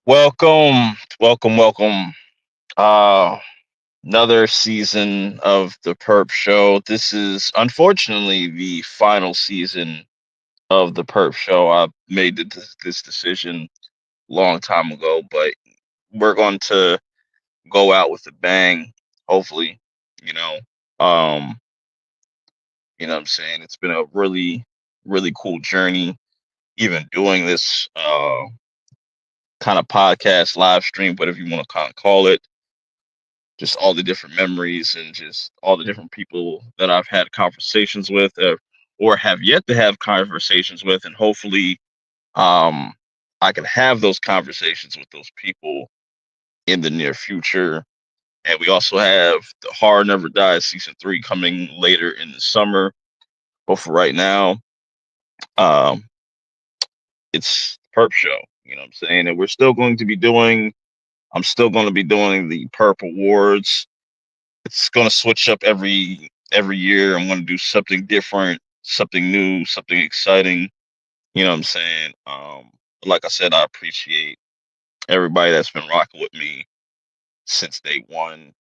Welcome. Uh, Another season of the Perp Show. This is unfortunately the final season of the Perp Show. I made this decision long time ago, but we're going to go out with a bang. Hopefully, you know. Um, you know what I'm saying? It's been a really cool journey. Even doing this kind of podcast, live stream, whatever you want to kind of call it, just all the different memories and just all the different people that I've had conversations with, or have yet to have conversations with, and hopefully, um, I can have those conversations with those people in the near future. And we also have the Horror Never Dies season 3 coming later in the summer. But for right now, um, it's Perp Show. You know what I'm saying? And we're still going to be doing. I'm still going to be doing the Perp Awards. It's going to switch up every year. I'm going to do something different, something new, something exciting. You know what I'm saying? Like I said, I appreciate everybody that's been rocking with me since day one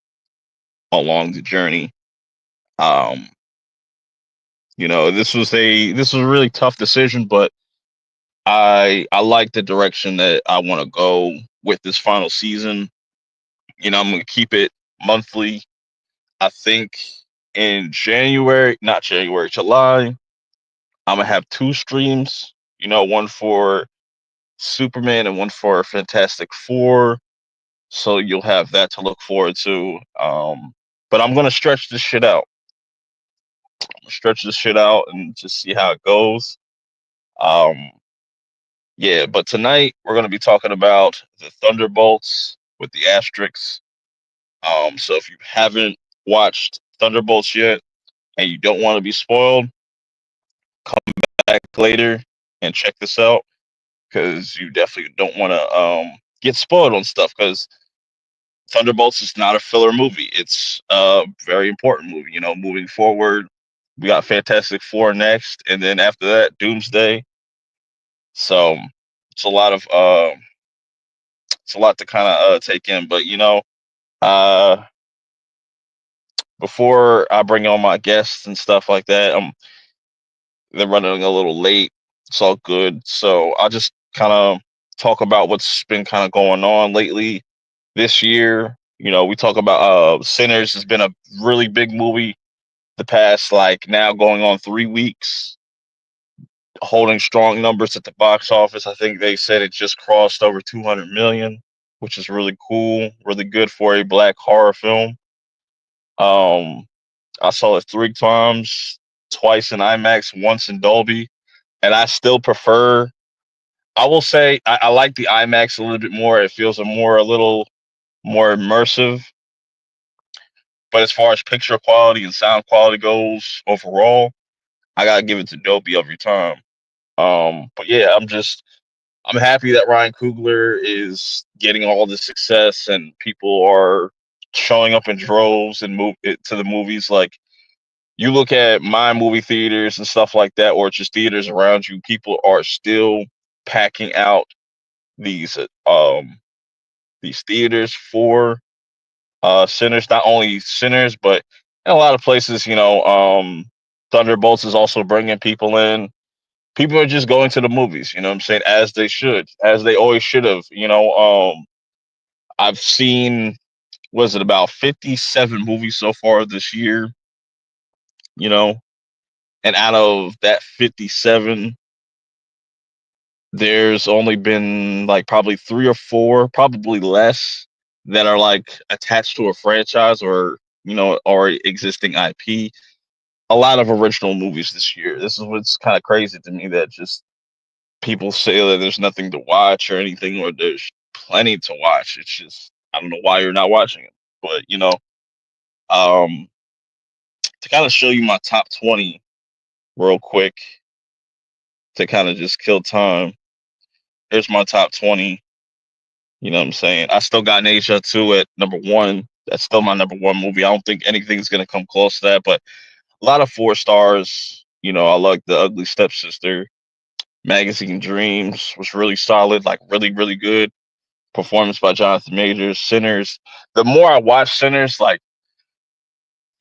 along the journey. Um, this was a really tough decision, but I like the direction that I want to go with this final season. I'm going to keep it monthly. I think in January, not January, July, I'm gonna have two streams. One for Superman and one for Fantastic Four. So you'll have that to look forward to. But I'm gonna stretch this shit out. Stretch this shit out and just see how it goes. Um, yeah. But tonight we're gonna be talking about the Thunderbolts with the asterisks. So if you haven't watched Thunderbolts yet and you don't want to be spoiled, come back later and check this out because you definitely don't want to get spoiled on stuff because Thunderbolts is not a filler movie. It's a very important movie. Moving forward, we got Fantastic Four next, and then after that, Doomsday. So it's a lot of it's a lot to kind of take in. But uh, before I bring on my guests and stuff like that, they're running a little late. It's all good. So I'll just kind of talk about what's been kind of going on lately this year. We talk about Sinners has been a really big movie the past like now going on 3 weeks, holding strong numbers at the box office. I think they said it just crossed over 200 million, which is really cool, really good for a black horror film. Um, I saw it 3 times, twice in IMAX, once in Dolby, and I still prefer. I will say I like the IMAX a little bit more. It feels a little more immersive. But as far as picture quality and sound quality goes overall, I gotta give it to Dolby every time. But yeah, I'm happy that Ryan Coogler is getting all the success and people are showing up in droves and move it to the movies. Like you look at my movie theaters and stuff like that, or just theaters around you, people are still packing out these um these theaters for Sinners, not only Sinners, but in a lot of places, Thunderbolts is also bringing people in. People are just going to the movies, you know what I'm saying, as they should, as they always should have. I've seen, was it about 57 movies so far this year, you know, and out of that 57, there's only been like probably three or four, probably less, that are like attached to a franchise or existing IP. A lot of original movies this year. This is what's kind of crazy to me, that just people say that there's nothing to watch or anything, or there's plenty to watch. It's just I don't know why you're not watching it. But um, to kind of show you my top 20 real quick, to kind of just kill time. Here's my top 20. You know what I'm saying? I still got Nasia 2 at number one. That's still my number one movie. I don't think anything's gonna come close to that, but a lot of 4 stars. I like The Ugly Stepsister. Magazine Dreams was really solid, like really, really good. Performance by Jonathan Majors. Sinners. The more I watch Sinners, like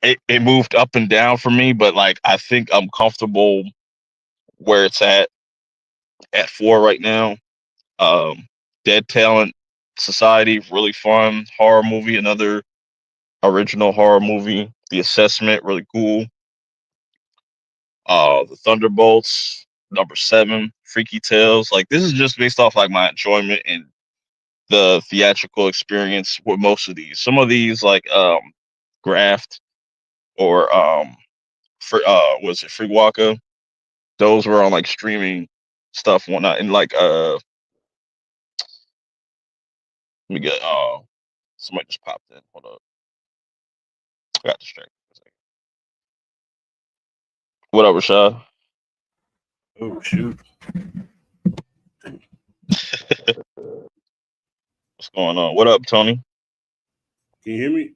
it moved up and down for me, but like I think I'm comfortable where it's at 4 right now. Um, Dead Talent Society, really fun horror movie. Another original horror movie. The Assessment, really cool. The Thunderbolts, number 7. Freaky Tales. Like this is just based off like my enjoyment and the theatrical experience with most of these. Some of these like Graft or for was it Free Walker? Those were on like streaming stuff and whatnot. And like let me get somebody just popped in. Hold up. I got distracted for a second. What up, Rashad? Oh shoot! What's going on? What up, Tony? Can you hear me?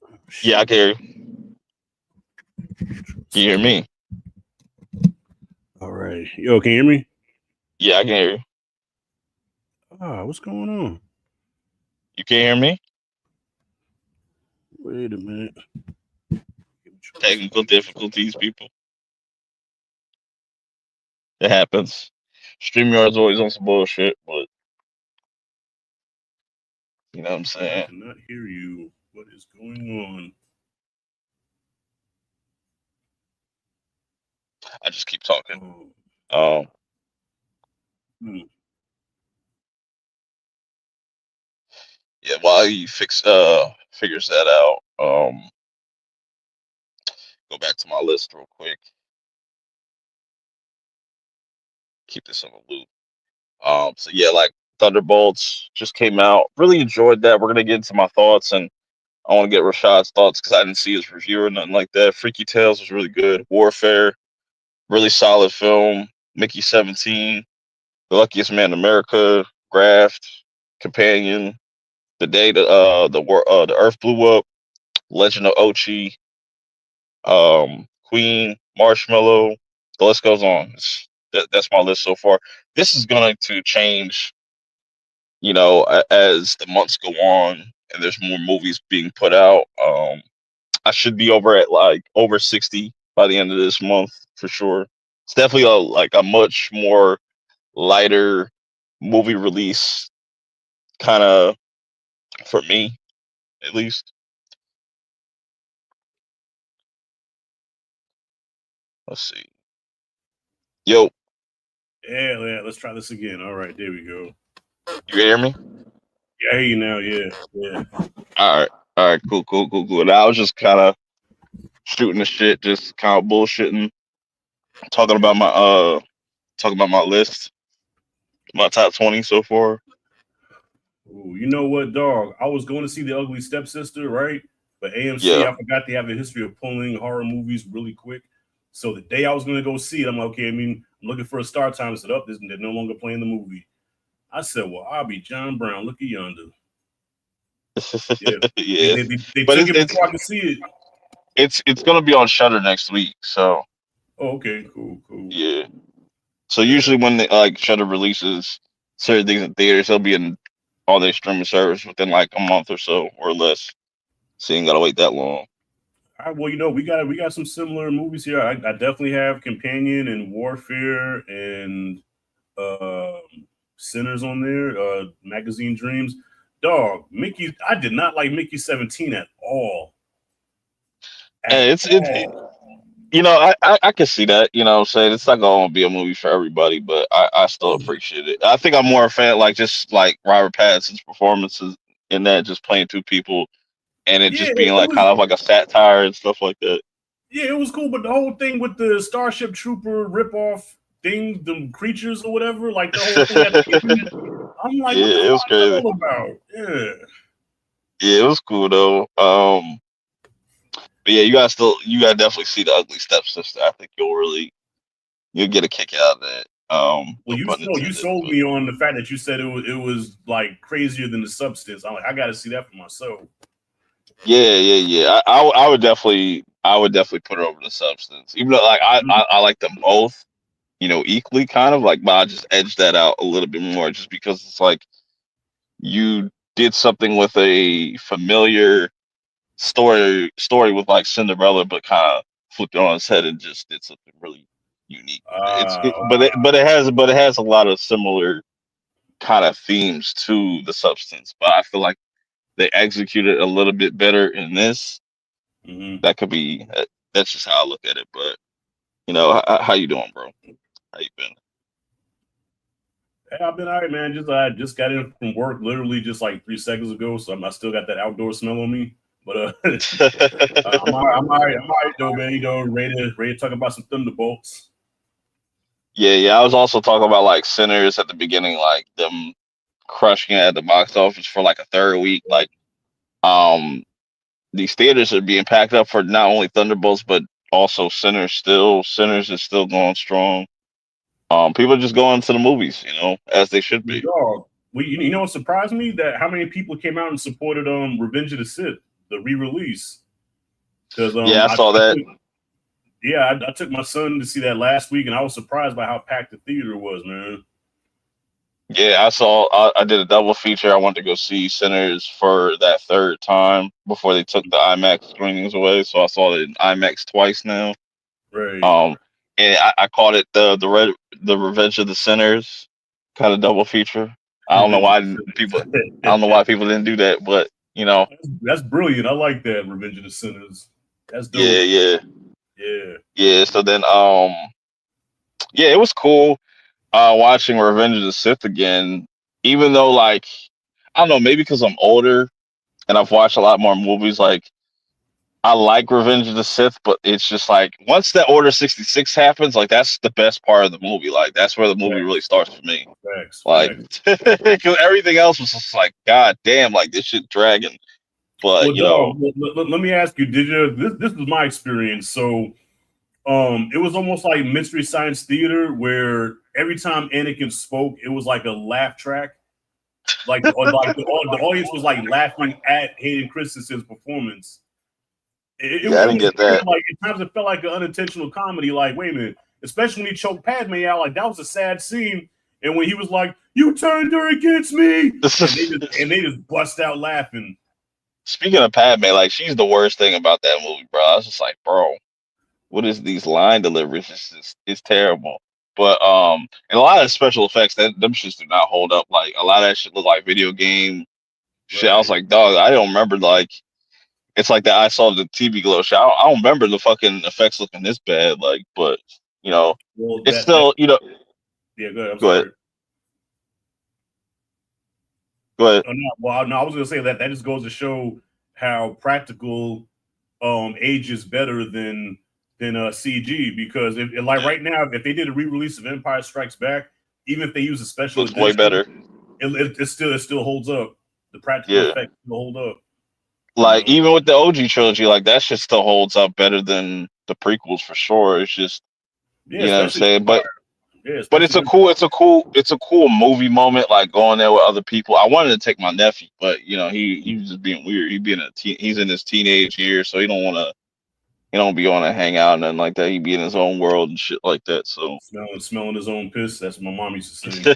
Oh, Yeah, I shoot. can hear you. Can you hear me? All right. Yo, can you hear me? Yeah, I can hear you. What's going on? You can hear me? Wait a minute. Technical difficulties, people. It happens. StreamYard's always on some bullshit, but you know what I'm I saying? cannot hear you. What is going on? I just keep talking. Oh, Um, hmm. yeah, while he figures that out, go back to my list real quick. Keep this on a loop. So yeah, like Thunderbolts just came out. Really enjoyed that. We're gonna get into my thoughts, and I want to get Rashad's thoughts because I didn't see his review or nothing like that. Freaky Tales was really good. Warfare, really solid film. Mickey 17, The Luckiest Man in America, Graft, Companion, The Day the Earth Blew Up, Legend of Ochi, Queen, Marshmallow. The list goes on. That's my list so far. This is going to change, as the months go on and there's more movies being put out. I should be over at like over 60 by the end of this month for sure. It's definitely a much more lighter movie release kind of for me at least. Let's see. Yo, Yeah. Let's try this again. All right, there we go. you hear me? Yeah, I hear you now. Yeah. All right. All right, cool. Now I was just kind of shooting the shit, just kind of bullshitting, talking about my list, my top 20 so far. Ooh, you know what, dog? I was going to see The Ugly Stepsister, right? But AMC, Yeah. I forgot they have a history of pulling horror movies really quick. So the day I was going to go see it, I'm like, okay, I'm looking for a start time. I said, up, they're no longer playing the movie. I said, well, I'll be John Brown. Look at yonder. Yeah, they, Yeah. they, they, they But took it's it it's before I could see it. it's gonna be on Shutter next week. So Oh, okay, cool. yeah. So Yeah. usually when they, like Shutter releases certain things in theaters, they'll be in all their streaming service within like a month or so or less. So you ain't gotta wait that long. All right, well, we got some similar movies here. I definitely have Companion and Warfare and Sinners on there. Magazine Dreams. Dog, Mickey. I did not like Mickey 17 at all. At And all. I can see that. You know what I'm saying? It's not gonna be a movie for everybody, but I still appreciate it. I think I'm more a fan like just like Robert Pattinson's performances in that, just playing two people and it Yeah, just being it like was. kind of like a satire and stuff like that. Yeah, it was cool, but the whole thing with the Starship Trooper ripoff thing, the creatures or whatever, like the whole thing at the end, I'm like, what the Yeah, it was fuck is that crazy. all about? Yeah. Yeah, it was cool though. But yeah, you gotta definitely see the Ugly Stepsister. I think you'll get a kick out of that. Well, No you pun no, you intended. sold But me on the fact that you said it was like crazier than the substance. I'm like, I got to see that for myself. yeah. I would definitely put it over the Substance. Even though like I like them both, equally kind of like, but I just edge that out a little bit more just because it's like you did something with a familiar story with like Cinderella, but kind of flipped it on its head and just did something really unique with it. But it has a lot of similar kind of themes to the substance. But I feel like they executed a little bit better in this. hmm That could be that's just how I look at it. But you know, how you doing, bro? How you Hey, I've been all right, man. I just got in from work literally just like 3 seconds ago, so I still got that outdoor smell on me. But I'm been? all right. I'm all right though, man. Ready to talk about some Thunderbolts. Yeah, yeah. I was also talking about like Sinners at the beginning, like them crushing it at the box office for like a third week. Like, um, these theaters are being packed up for not only Thunderbolts but also Sinners. Still, Sinners is still going strong. People are just going to the movies, you know, as they should be. Dog. You know what surprised me? That how many people came out and supported Revenge of the Sith, the re-release. Because Yeah, I saw that. I took my son to see that last week, and I was surprised by how packed the theater was, man. Yeah, I saw. I did a double feature. I went to go see Sinners for that third time before they took the IMAX screenings away. So I saw it in IMAX twice now. Right. Um, and I called it the Revenge of the Sinners kind of double feature. I don't know Revenge of why people the I don't know Sinners. why people didn't do that, but you know, That's brilliant. I like that. Revenge of the Sinners. That's yeah, dope. yeah, Yeah. yeah. So then, yeah, it was cool watching Revenge of the Sith again. Even though, like, I don't know, maybe because I'm older and I've watched a lot more movies. Like, I like Revenge of the Sith, but it's just like once that Order 66 happens, like that's the best part of the movie. Like that's where the movie really Facts. starts for me. Like, Facts. because everything else was just like, God damn, like this shit dragging. But Well, you know, dog. Let me ask you. Did you? This was my experience. So, it was almost like Mystery Science Theater, where every time Anakin spoke, it was like a laugh track. The audience was like laughing at Hayden Christensen's performance. yeah, I It didn't was get weird. that. Like at times, it felt like an unintentional comedy. Like, wait a minute, especially when he choked Padme out. Like that was a sad scene. And when he was like, "You turned her against me," and they just bust out laughing. Speaking of Padme, like she's the worst thing about that movie, bro. I was just like, bro, what is these line deliveries? It's terrible. But and a lot of the special effects that them shits do not hold up. Like a lot of that shit look like video game shit. I was Right. like, dog, I don't remember like it's like that. I saw the TV glow shit. I don't remember the fucking effects looking this bad. Like, but you know, Well, it's that still, you know. yeah. Go ahead. I'm Go ahead. sorry. Go ahead. Oh, no, well, no, I was gonna say that just goes to show how practical age is better than CG because if like Yeah, right now if they did a re-release of Empire Strikes Back, even if they use a special looks way edition, better. it still holds up. The practical Yeah. effects still hold up. You Like know, even with the OG trilogy, like that shit still holds up better than the prequels for sure. It's just yeah, you know what I'm especially saying. Empire. Yeah, But especially Empire. it's a cool movie moment. Like going there with other people. I wanted to take my nephew, but you know he was just being weird. He's in his teenage years, so he don't be want to hang out and nothing like that. He be in his own world and shit like that. So Smelling his own piss. That's what my mom used to say.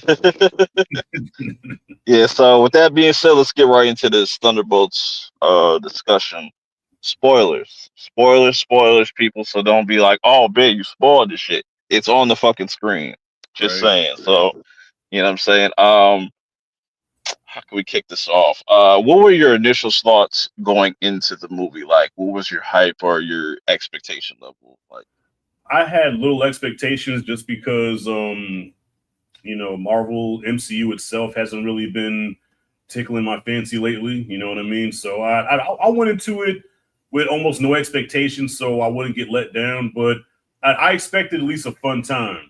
yeah. So with that being said, let's get right into this Thunderbolts discussion. Spoilers, people. So don't be like, oh, babe, you spoiled this shit. It's on the fucking screen. Just Right. saying. So you know what I'm saying. How can we kick this off? What were your initial thoughts going into the movie? Like, what was your hype or your expectation level? Like, I had little expectations just because Marvel MCU itself hasn't really been tickling my fancy lately. You know what I mean? So I went into it with almost no expectations, so I wouldn't get let down. But I expected at least a fun time.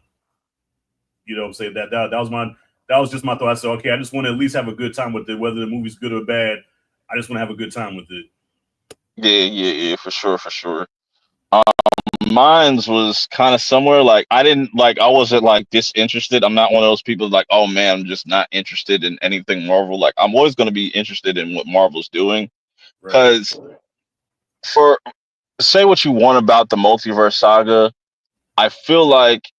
You know what I'm saying? That was just my thought. I said, okay, I just want to at least have a good time with it, whether the movie's good or bad. I just want to have a good time with it. yeah, for sure, for sure. Mine's was kind of somewhere like I wasn't like disinterested. I'm not one of those people like, oh man, I'm just not interested in anything Marvel. Like I'm always going to be interested in what Marvel's doing Right. because for say what you want about the multiverse saga, I feel like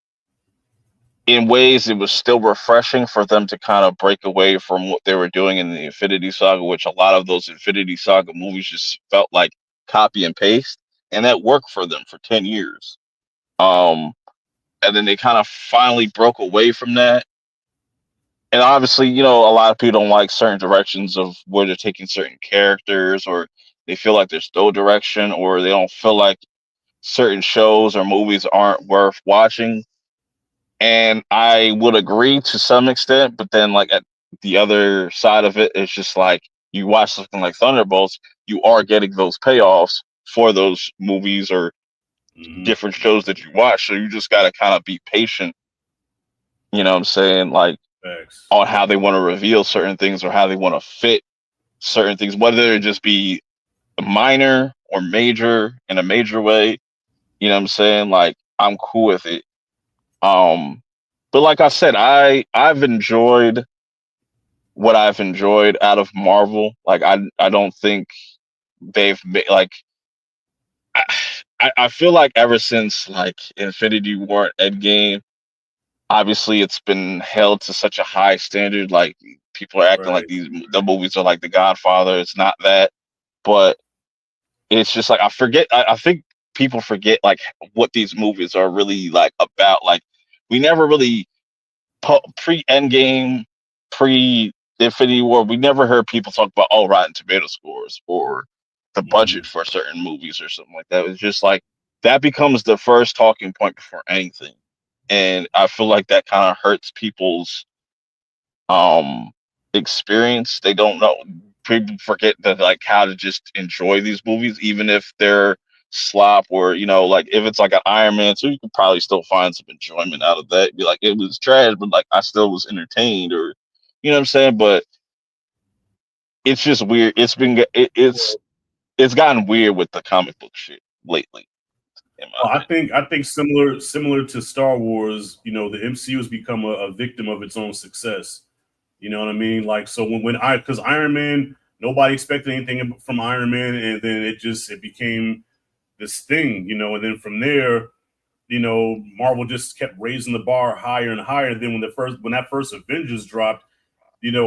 in ways it was still refreshing for them to kind of break away from what they were doing in the Infinity Saga, which a lot of those Infinity Saga movies just felt like copy and paste, and that worked for them for 10 years. Um, and then they kind of finally broke away from that. And obviously, a lot of people don't like certain directions of where they're taking certain characters, or they feel like there's no direction, or they don't feel like certain shows or movies aren't worth watching. And I would agree to some extent, but then like at the other side of it, it's just like you watch something like Thunderbolts, you are getting those payoffs for those movies or Mm-hmm. different shows that you watch. So you just gotta kind of be patient, you know what I'm saying, like Facts. on how they want to reveal certain things or how they want to fit certain things, whether it just be minor or major in a major way, you know what I'm saying? Like I'm cool with it. Um but like I said, I've enjoyed what I've enjoyed out of Marvel. Like I don't think they've made like I, I feel like ever since like Infinity War and Endgame, obviously it's been held to such a high standard. Like people are acting like Right. the movies are like The Godfather. It's not that, but it's just like I think people forget like what these movies are really like about. Like we never really pre Endgame, pre Infinity War, we never heard people talk about Rotten Tomato scores or the budget Mm-hmm. for certain movies or something like that. It's just like that becomes the first talking point before anything, and I feel like that kind of hurts people's um experience. They don't know. People forget that like how to just enjoy these movies, even if they're slop or like if it's like an Iron Man, so you could probably still find some enjoyment out of that. Be like it was trash, but like I still was entertained, or you know what I'm saying. But it's just weird. It's gotten weird with the comic book shit lately, in my Well, I opinion. think I think similar to Star Wars, the MCU has become a victim of its own success. You know what I mean? Like so when I because Iron Man, nobody expected anything from Iron Man, and then it became this thing, and then from there, Marvel just kept raising the bar higher and higher. Then when that first Avengers dropped,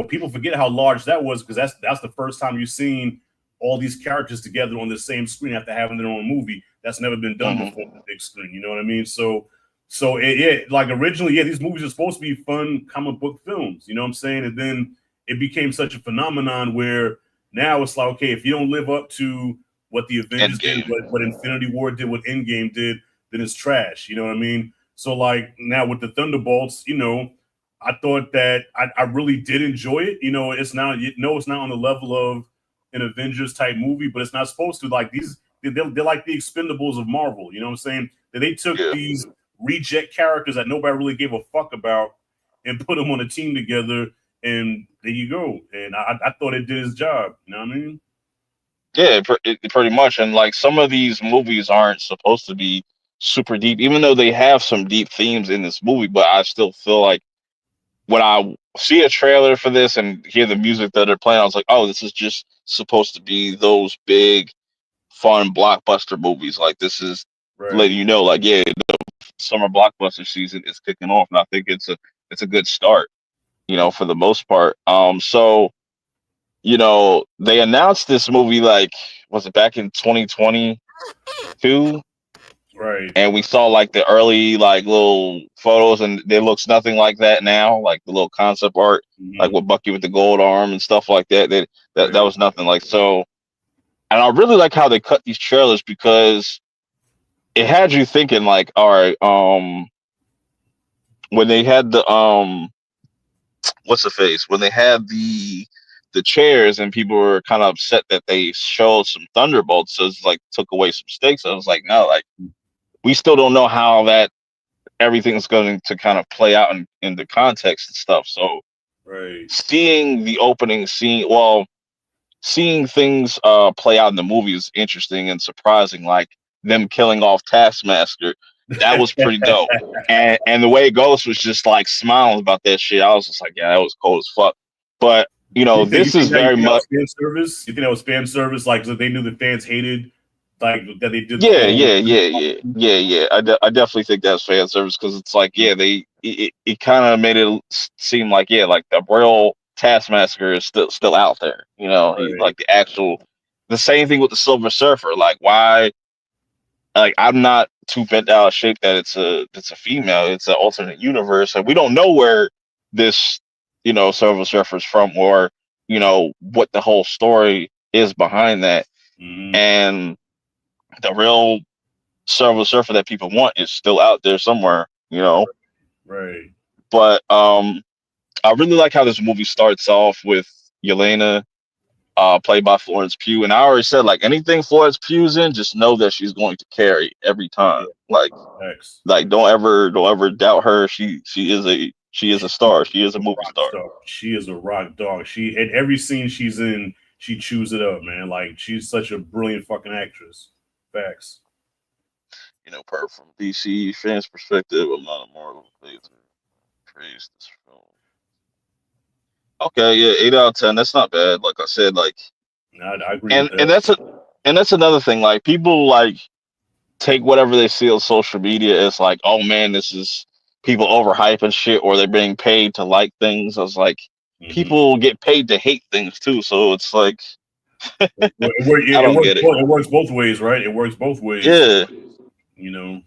people forget how large that was because that's the first time you've seen all these characters together on the same screen after having their own movie. That's never been done before on Hmm. the big screen. You know what I mean? So like originally, yeah, these movies are supposed to be fun comic book films. You know what I'm saying? And then it became such a phenomenon where now it's like, okay, if you don't live up to what the Avengers did, Endgame. what Infinity War did, what Endgame did, then it's trash. You know what I mean? So like now with the Thunderbolts, I thought that I really did enjoy it. It's not on the level of an Avengers type movie, but it's not supposed to. Like they're like the Expendables of Marvel. You know what I'm saying? That they took Yeah. these reject characters that nobody really gave a fuck about and put them on a team together, and there you go. And I thought it did its job. You know what I mean? Yeah, pretty much. And like some of these movies aren't supposed to be super deep, even though they have some deep themes in this movie. But I still feel like when I see a trailer for this and hear the music that they're playing, I was like, oh, this is just supposed to be those big, fun blockbuster movies. Like this is letting Right. you know, like, yeah, summer blockbuster season is kicking off, and I think it's a good start, for the most part. So they announced this movie like was it back in 2022, Right. and we saw like the early like little photos, and it looks nothing like that now, like the little concept art, like Mm-hmm. with Bucky with the gold arm and stuff like that. That Right. was nothing like so. And I really like how they cut these trailers because it had you thinking like, all right, when they had the what's the face when they had the chairs and people were kind of upset that they showed some thunderbolts, so it's like took away some stakes. I was like, no, like we still don't know how that everything's going to kind of play out in the context and stuff. So Right. seeing the opening scene, seeing things play out in the movie is interesting and surprising, like them killing off Taskmaster. That was pretty dope. And the way Ghost was just like smiling about that shit, I was just like, yeah, that was cold as fuck. But You this is think very that much was fan service? You think that was fan service? Like, so they knew the fans hated like that they did the Yeah, whole. yeah, yeah, yeah, yeah, yeah. I definitely think that's fan service because it's like, yeah, it kind of made it seem like, yeah, like the real Taskmaster is still out there. You know, he Right. like the same thing with the Silver Surfer. Like, why? Like, I'm not too bent out of shape that it's a female. It's an alternate universe, and we don't know where this Silver Surfer's from, or what the whole story is behind that, Mm-hmm. and the real Silver Surfer that people want is still out there somewhere. Right. But I really like how this movie starts off with Yelena, played by Florence Pugh, and I already said, like, anything Florence Pugh's in, just know that she's going to carry every time. Yeah. X. Like don't ever doubt her. She is a star. She is a movie Rock star. star. She is a rock dog. She in every scene she's in, she chews it up, man. Like she's such a brilliant fucking actress. Facts. Apart from DC fans' perspective, I'm not a Marvel fan. Praise this film. Okay, yeah, 8 out of 10. That's not bad. Like I said, like, I agree with and that. and that's a and that's another thing. Like, people like take whatever they see on social media as like, oh man, this is people overhyping shit, or they're being paid to like things. I was like, Mm-hmm. people get paid to hate things too. So it's like, I It don't works. get it. It works both ways, right? It works both ways. Yeah, You know.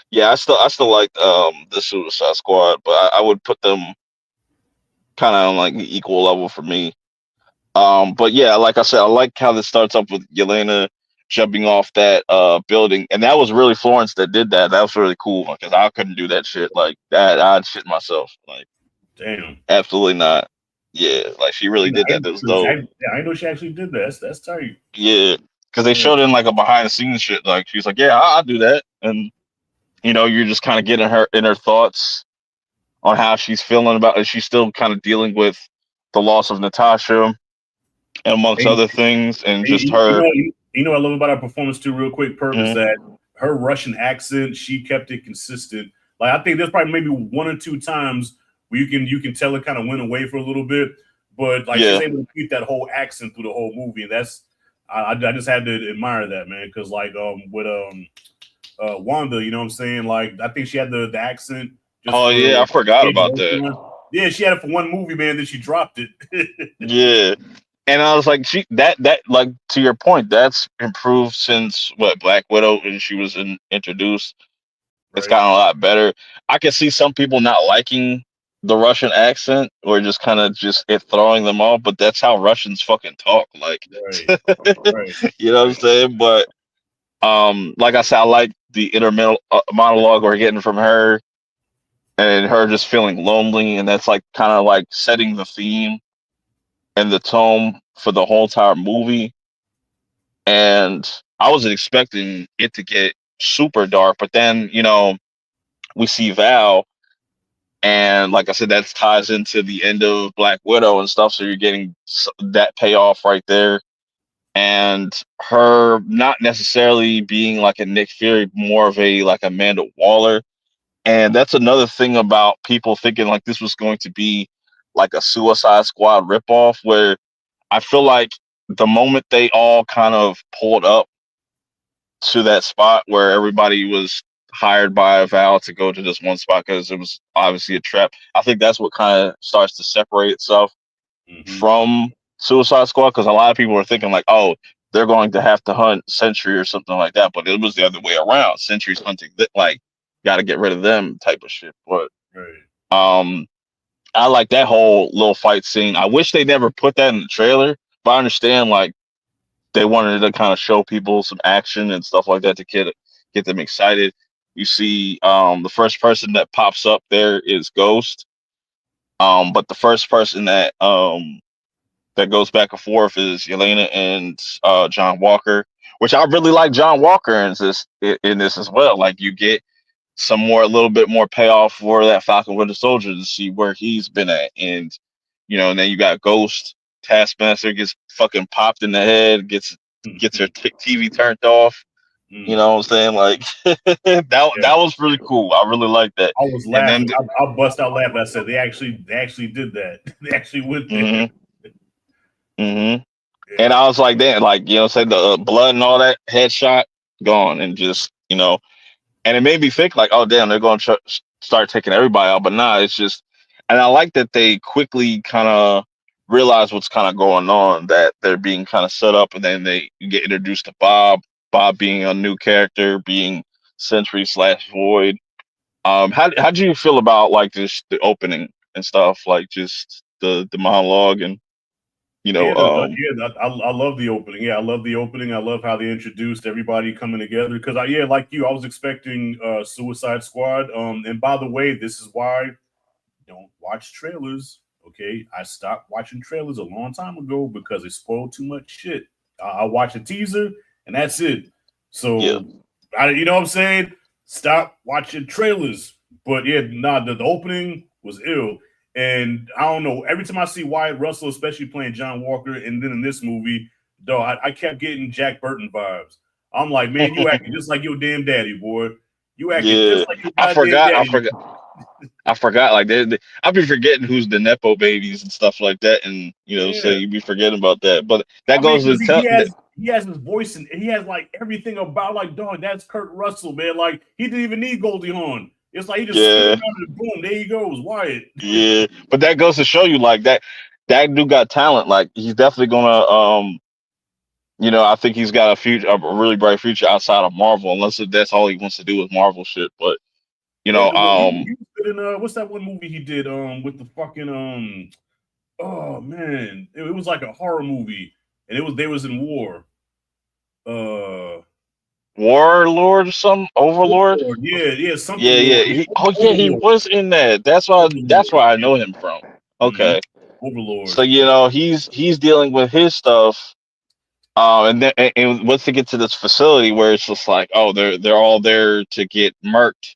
yeah. I still like the Suicide Squad, but I would put them kind of on like the equal level for me. But yeah, like I said, I like how this starts up with Yelena jumping off that building, and that was really Florence that did that. That was really cool because I couldn't do that shit like that. I'd shit myself. Like, Damn. absolutely not. Yeah, like she really did that. That was dope. Yeah, I know she actually did that. That's tight. Yeah, because they Yeah. showed in like a behind the scenes shit. Like, she's like, yeah, I'll do that, and you're just kind of getting her in her thoughts on how she's feeling about it. She's still kind of dealing with the loss of Natasha, amongst Hey, other things, and just you her. know, what I love about her performance too, real quick. Purp is Mhm. that her Russian accent, she kept it consistent. Like I think there's probably maybe one or two times where you can tell it kind of went away for a little bit, but like she's Yeah. able to keep that whole accent through the whole movie, and that's I just had to admire that, man, because like with Wanda, you know what I'm saying? Like I think she had the accent just Oh for yeah, I forgot maybe about one that. time. Yeah, she had it for one movie, man. Then she dropped it. Yeah. And I was like, that like, to your point, that's improved since what, Black Widow, and she was introduced. It's Right, gotten a lot better. I can see some people not liking the Russian accent, or just kind of just it throwing them off, but that's how Russians fucking talk. Like, right, right, you know what I'm right. saying? But like I said, I like the inner monologue we're getting from her, and her just feeling lonely, and that's like kind of like setting the theme and the tone for the whole entire movie. And I wasn't expecting it to get super dark, but then we see Val, and like I said, that ties into the end of Black Widow and stuff. So you're getting that payoff right there, and her not necessarily being like a Nick Fury, more of a like Amanda Waller. And that's another thing about people thinking like this was going to be like a Suicide Squad ripoff, where I feel like the moment they all kind of pulled up to that spot where everybody was hired by Val to go to this one spot because it was obviously a trap, I think that's what kind of starts to separate itself Mm-hmm. from Suicide Squad, because a lot of people are thinking like, oh, they're going to have to hunt Sentry or something like that, but it was the other way around. Sentry's hunting like, got to get rid of them type of shit. But Right. um, I like that whole little fight scene. I wish they never put that in the trailer, but I understand like they wanted to kind of show people some action and stuff like that to get them excited. You see, the first person that pops up there is Ghost. But the first person that goes back and forth is Yelena and John Walker, which I really like John Walker in this as well. Like, you get a little bit more payoff for that Falcon Winter Soldier to see where he's been at, and then you got Ghost. Taskmaster gets fucking popped in the head, gets her TV turned off. You Mm. know what I'm saying? Like, that Yeah. was really cool. I really like that. I was And then, laughing. I bust out laughing. I said they actually did that. They actually went there. hmm hmm And Yeah. I was like, damn, like said the blood and all that headshot gone, and just and it made me think like, oh damn, they're going to start taking everybody out, but nah, it's just, and I like that they quickly kind of realize what's kind of going on, that they're being kind of set up, and then they you get introduced to Bob being a new character, being Sentry slash Void. How do you feel about like just the opening and stuff, like just the monologue and you know, Yeah, um, I love the opening. Yeah, I love the opening. I love how they introduced everybody coming together. Because yeah, like you, I was expecting Suicide Squad. And by the way, this is why don't watch trailers. Okay, I stopped watching trailers a long time ago because they spoiled too much shit. I watch a teaser and that's it. yeah, So, you know what I'm saying? Stop watching trailers. But yeah, nah, the opening was ill. And I don't know. Every time I see Wyatt Russell, especially playing John Walker, and then in this movie, though, I kept getting Jack Burton vibes. I'm like, man, you acting just like your damn daddy, boy. You acting yeah. just like your I goddamn forgot, I daddy. forgot. I forgot. Like I be forgetting who's the nepo babies and stuff like that, and so Yeah. you be forgetting about that. But that I mean, goes to because tell. he has his voice and he has like everything about like dog. That's Kurt Russell, man. Like he didn't even need Goldie Hawn. It's like he just spit Yeah, around and boom, there he goes, Wyatt. yeah. But that goes to show you, like that dude got talent. Like he's definitely gonna. I think he's got a really bright future outside of Marvel, unless that's all he wants to do is Marvel shit. But you Yeah, know, because he was good in what's that one movie he did with the fucking oh man, it was like a horror movie and it was they was in war. Uh Warlord or some Overlord. Overlord, yeah, something Yeah, Lord, yeah. yeah, Yeah, he Overlord, was in that. That's why. That's Overlord, where I yeah, know him from. mm-hmm. Okay. Overlord, So he's dealing with his stuff, and then and once they get to this facility where it's just like, oh, they're all there to get murked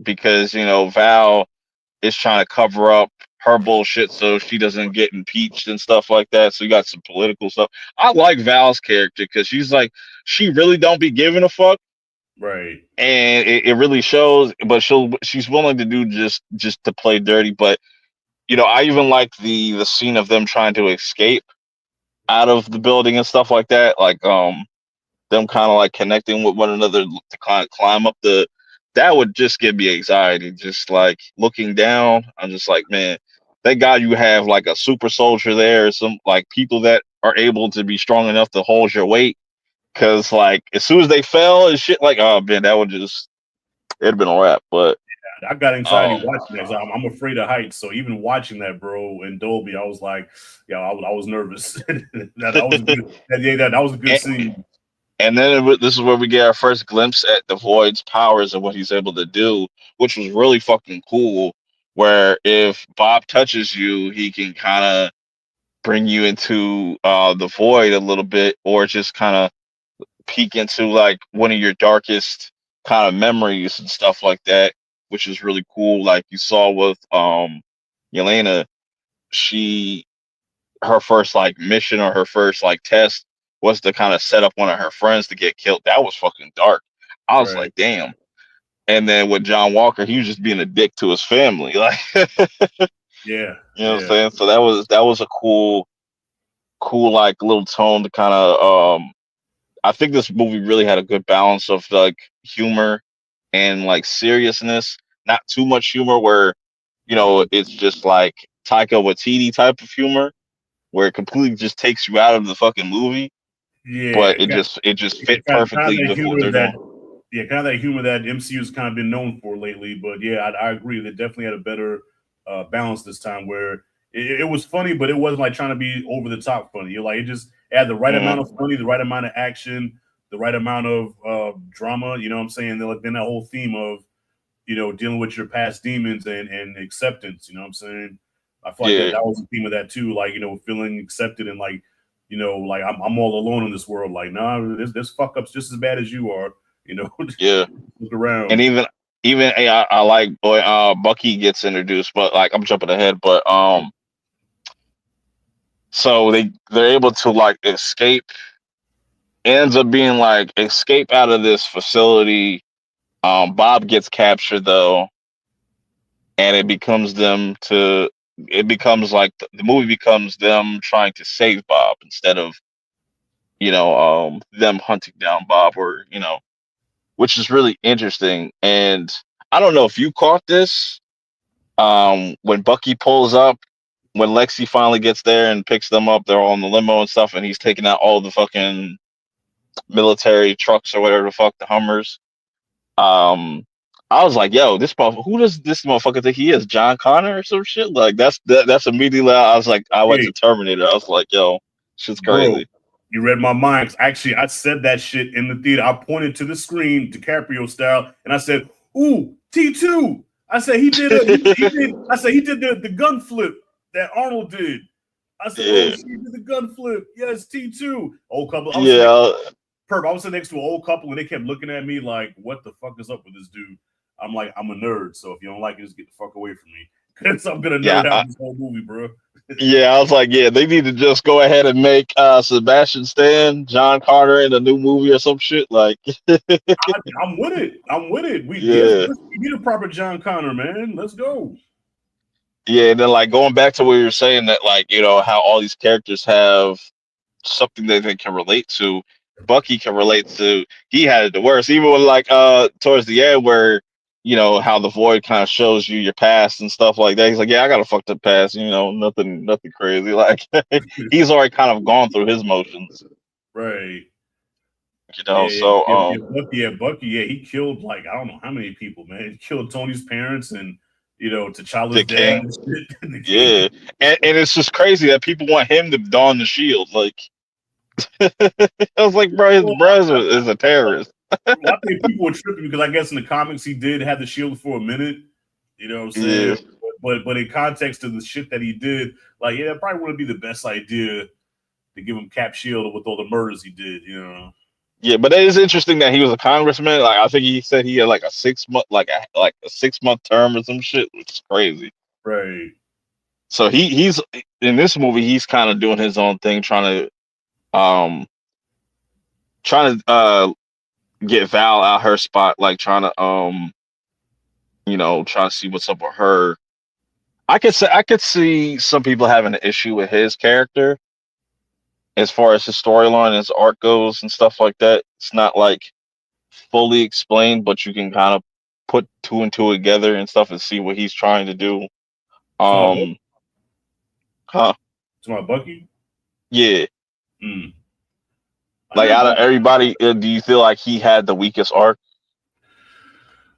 because Val is trying to cover up her bullshit so she doesn't get impeached and stuff like that. So you got some political stuff. I like Val's character because she's like, she really don't be giving a fuck, right, and it really shows. But she's willing to do just to play dirty. But I even like the scene of them trying to escape out of the building and stuff like that. Like them kind of like connecting with one another to climb up the. That would just give me anxiety. Just like looking down, I'm just like, man, thank God you have like a super soldier there, some like people that are able to be strong enough to hold your weight. Cause like as soon as they fell and shit, like, oh man, that would just it'd been a wrap. But I got anxiety um, watching that. I'm afraid of heights, so even watching that, bro, in Dolby, I was like, yeah, I was nervous. That was a good. That was a good and, scene. and then this is where we get our first glimpse at the Void's powers and what he's able to do, which was really fucking cool. Where if Bob touches you, he can kind of bring you into the Void a little bit, or just kind of peek into like one of your darkest kind of memories and stuff like that, which is really cool. Like you saw with Yelena, she her first like mission or her first like test was to kind of set up one of her friends to get killed. That was fucking dark. I was Right. like, damn. And then with John Walker, he was just being a dick to his family. Like Yeah. what I'm Yeah. saying? So that was a cool like little tone to kind of I think this movie really had a good balance of like humor and like seriousness. Not too much humor where, it's just like Taika Waititi type of humor where it completely just takes you out of the fucking movie, Yeah. but it just Yeah, fit kind of perfectly that with what humor they're that doing. yeah, kind of that humor that MCU's kind of been known for lately. But yeah, I agree. They definitely had a better balance this time where it was funny, but it wasn't like trying to be over the top funny. You're like it just had the right amount of Mm, funny, the right amount of action, the right amount of drama. You know what I'm saying? Then that whole theme of dealing with your past demons and acceptance. You know what I'm saying? I feel like that yeah, that was the theme of that too. Like feeling accepted and like like I'm all alone in this world. Like nah, there's fuck ups just as bad as you are. yeah. Look And around. even hey, I like boy Bucky gets introduced, but like I'm jumping ahead, but so they're able to like escape. Ends up being like escape out of this facility. Bob gets captured though, and it becomes like the movie becomes them trying to save Bob instead of them hunting down Bob, or which is really interesting. And I don't know if you caught this, when Bucky pulls up, when Lexi finally gets there and picks them up, they're all in the limo and stuff, and he's taking out all the fucking military trucks or whatever the fuck, the Hummers. Um, I was like, yo, who does this motherfucker think he is? John Connor or some shit? Like that's immediately I was like, I went Hey, to Terminator. I was like, yo, shit's bro, crazy. you read my mind. Actually, I said that shit in the theater. I pointed to the screen, DiCaprio style, and I said, "Ooh, T2." I said he did. I said he did the gun flip that Arnold did. I said, "Oh, Yeah, she did the gun flip." Yes, T2. Old couple. I was sitting next yeah, Purp. I was sitting next to an old couple, and they kept looking at me like, "What the fuck is up with this dude?" I'm like, "I'm a nerd, so if you don't like it, just get the fuck away from me, because I'm gonna yeah. nerd out this whole movie, bro." Yeah, I was like, yeah, they need to just go ahead and make Sebastian Stan, John Carter in a new movie or some shit. Like, I'm with it. I'm with it. yeah, We need a proper John Connor, man. Let's go. yeah. And then like going back to what you were saying, that like how all these characters have something that they can relate to. Bucky can relate to. He had it the worst, even when like towards the end where how the void kind of shows you your past and stuff like that. He's like, yeah, I got a fucked up past. Nothing crazy. Like he's already kind of gone through his motions. Right. You know. So Bucky. Yeah, he killed like I don't know how many people, man. He killed Tony's parents and T'Challa's the dad king. and shit, and the king. Yeah, and it's just crazy that people want him to don the shield. Like, I was like, bro, his Well, brother is a terrorist. I think people were tripping because I guess in the comics he did have the shield for a minute. You know what I'm Yeah, saying? But in context of the shit that he did, like yeah, that probably wouldn't be the best idea to give him Cap Shield with all the murders he did. You know. yeah, but it is interesting that he was a congressman. Like, I think he said he had like a 6 month, like a 6 month term or some shit, which is crazy. Right. So he's in this movie. He's kind of doing his own thing, trying to get Val out her spot, like trying to see what's up with her. I could see some people having an issue with his character as far as his storyline, his arc goes, and stuff like that. It's not like fully explained, but you can kind of put two and two together and stuff and see what he's trying to do. To my Um, huh? to my Bucky. Yeah. Mm. I Like never out of thought. everybody, do you feel like he had the weakest arc?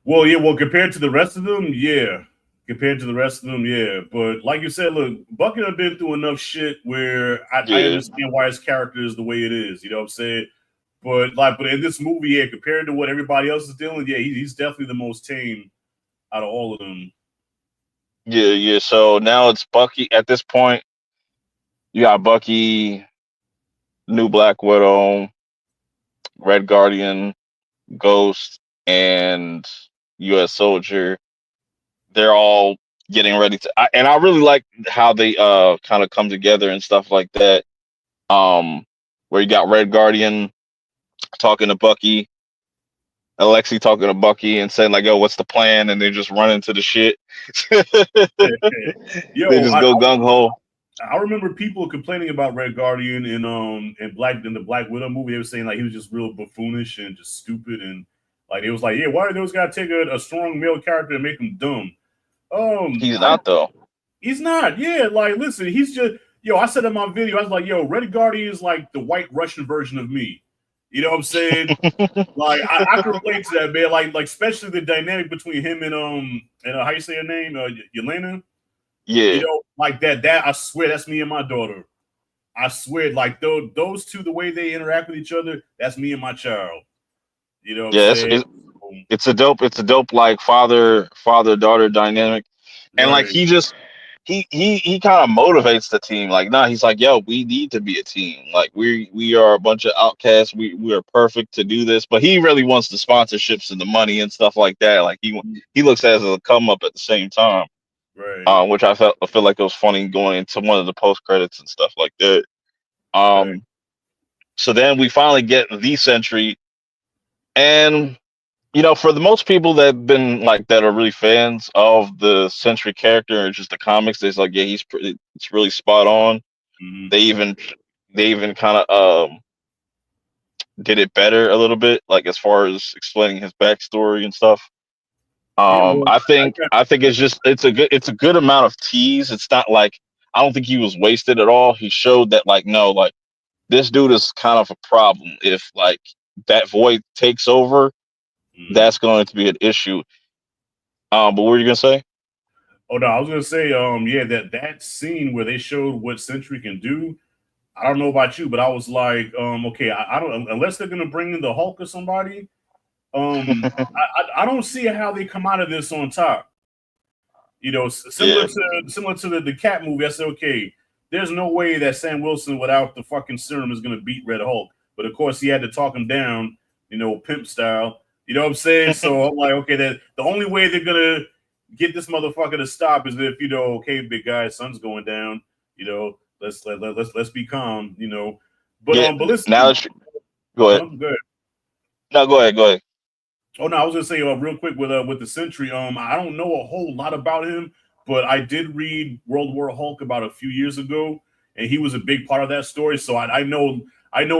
Well, yeah. Well, compared to the rest of them, yeah. Compared to the rest of them, yeah. But like you said, look, Bucky have been through enough shit where I Yeah. understand why his character is the way it is. You know what I'm saying? But in this movie, yeah, compared to what everybody else is dealing, yeah, he's definitely the most tame out of all of them. Yeah, yeah. So now it's Bucky. At this point, you got Bucky, new Black Widow, Red Guardian, Ghost, and U.S. Soldier. They're all getting ready to, and I really like how they kind of come together and stuff like that. Where you got Red Guardian talking to Bucky, Alexi talking to Bucky, and saying like, "Yo, what's the plan?" And they just run into the shit. They Yo, just go gung ho. I remember people complaining about Red Guardian in the Black Widow movie. They were saying like he was just real buffoonish and just stupid and like it was like, yeah, why did those guys take a strong male character and make him dumb? He's I not though. He's not. Yeah, like listen, he's just yo. I said in my video, I was like, yo, Red Guardian is like the white Russian version of me. You know what I'm saying? Like I can relate to that, man. Like especially the dynamic between him and how you say her name, Yelena. You Yeah, know, like that. I swear that's me and my daughter. I swear, like those two, the way they interact with each other, that's me and my child. You know what I'm yeah. saying? It's a dope like father daughter dynamic, and like Right. he kind of motivates the team. Like, nah, he's like, yo, we need to be a team. Like, we are a bunch of outcasts. We are perfect to do this. But he really wants the sponsorships and the money and stuff like that. Like he looks at it as a come up at the same time. Right. Which I feel like it was funny going into one of the post credits and stuff like that. Right. Um, so then we finally get the Sentry, and for the most people that have been like that are really fans of the Sentry character or just the comics, it's like, yeah, it's really spot on. Mm-hmm. They even kind of did it better a little bit, like as far as explaining his backstory and stuff. Yeah, well, I got I think it's a good amount of tease. It's not like I don't think he was wasted at all. He showed that like no, like this dude is kind of a problem. If like that void takes over, mhm. that's going to be an issue. But what were you gonna say? Oh no, I was gonna say, yeah, that scene where they showed what Sentry can do. I don't know about you, but I was like, okay, I don't unless they're gonna bring in the Hulk or somebody. I don't see how they come out of this on top. You know, Yeah, similar to the cat movie. I said, okay, there's no way that Sam Wilson without the fucking serum is gonna beat Red Hulk. But of course, he had to talk him down, you know, pimp style. You know what I'm saying? So I'm like, okay, that the only way they're gonna get this motherfucker to stop is if you know, okay, big guy, sun's going down. You know, let's be calm. You know, yeah. but Now listen, that you, go ahead. good. No, go ahead. Go ahead. Oh no, I was gonna say real quick with the Sentry. I don't know a whole lot about him, but I did read World War Hulk about a few years ago, and he was a big part of that story. So I know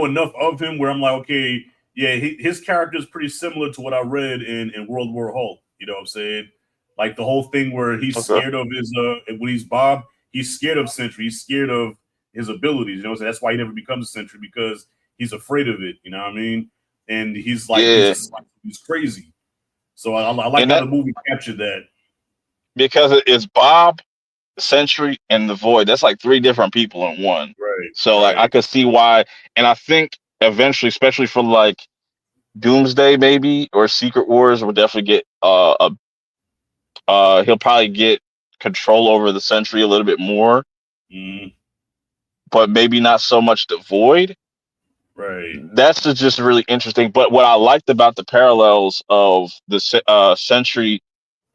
enough of him where I'm like, okay, yeah, his character is pretty similar to what I read in World War Hulk. You know what I'm saying? Like the whole thing where he's Okay. scared of his when he's Bob, he's scared of Sentry, he's scared of his abilities. You know, so that's why he never becomes a Sentry because he's afraid of it. You know what I mean? And he's like Yeah, he's crazy. So I like and how that the movie captured that. because it's Bob, Century, and the Void. That's like three different people in one. Right, So like I right. could see why, and I think eventually, especially for like Doomsday maybe or Secret Wars, will definitely get a he'll probably get control over the Century a little bit more, Mm, but maybe not so much the Void. right, That's just really interesting. But what I liked about the parallels of the Century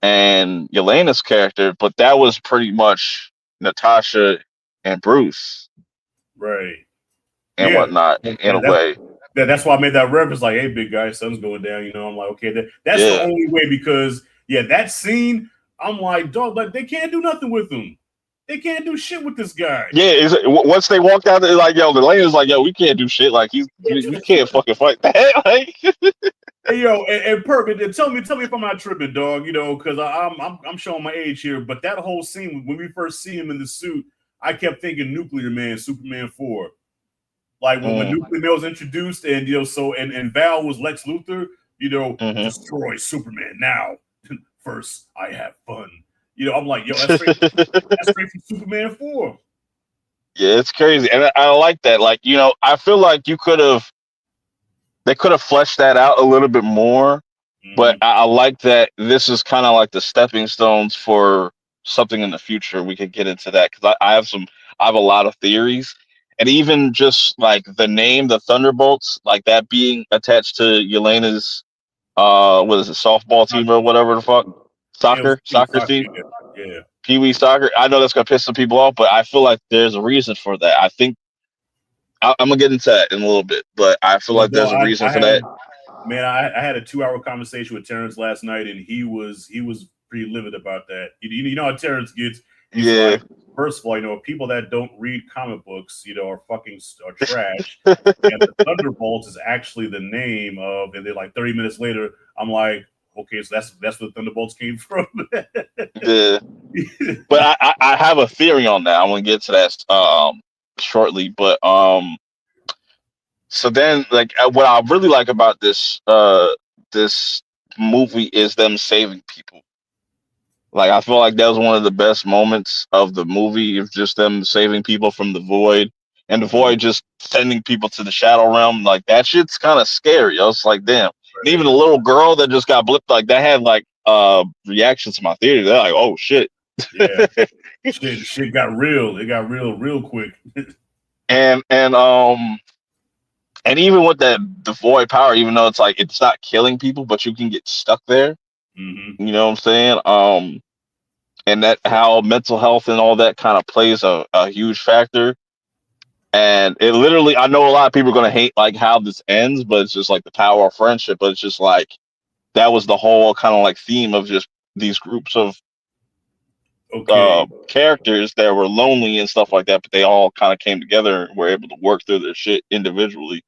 and Yelena's character, but that was pretty much Natasha and Bruce right. and Yeah, whatnot in a way. that's why I made that reference. Like, hey, big guy, sun's going down. You know, I'm like, okay, that's the Yeah. only way because yeah, that scene. I'm like, dog, like they can't do nothing with him. They can't do shit with this guy. Yeah, once they walked out, they're like, "Yo," the lady's like, "Yo, we can't do shit. Like, we can't fucking fight that." Like, Hey yo, and Purp, and tell me if I'm not tripping, dog. You know, because I'm showing my age here. But that whole scene when we first see him in the suit, I kept thinking Nuclear Man, Superman 4. Like when mm, Nuclear Man was introduced, and you know, so and Val was Lex Luthor. You know, hmm. destroy Superman now. First, I have fun. You know, I'm like, yo, that's straight from Superman 4. Yeah, it's crazy, and I like that. Like, I feel like they could have fleshed that out a little bit more, but Mm-hmm. I like that this is kind of like the stepping stones for something in the future. We could get into that because I have a lot of theories, and even just like the name, the Thunderbolts, like that being attached to Yelena's what is it, softball team or whatever the fuck, Yeah, it was soccer soccer. team, Yeah, yeah, Pee Wee soccer. I know that's gonna piss some people off, but I feel like there's a reason for that. I think I'm gonna get into that in a little bit, but I feel yeah. like No, there's a reason I for had that. man, I had a 2 hour conversation with Terrence last night, and he was pretty livid about that. You know how Terrence gets. He's Yeah. like, first of all, you know, people that don't read comic books, you know, are trash. And the Thunderbolts is actually the name of. And then like 30 minutes later, I'm like, okay, so that's where the Thunderbolts came from. Yeah. But I have a theory on that. I want to get to that shortly. But so then like what I really like about this movie is them saving people. Like I feel like that was one of the best moments of the movie, of just them saving people from the void, and the Mm, void just sending people to the shadow realm. Like that shit's kind of scary. I was like, damn. And even right. the little girl that just got blipped, like that had like reactions to my theory. They're like, oh shit. Yeah. Shit got real. It got real quick. and and um and even with that the void power, even though it's like it's not killing people, but you can get stuck there. Hmm. You know what I'm saying? And that how mental health and all that kind of plays a huge factor. And it literally, I know a lot of people are gonna hate like how this ends, but it's just like the power of friendship. But it's just like that was the whole kind of like theme of just these groups of Okay. characters that were lonely and stuff like that, but they all kind of came together and were able to work through their shit individually.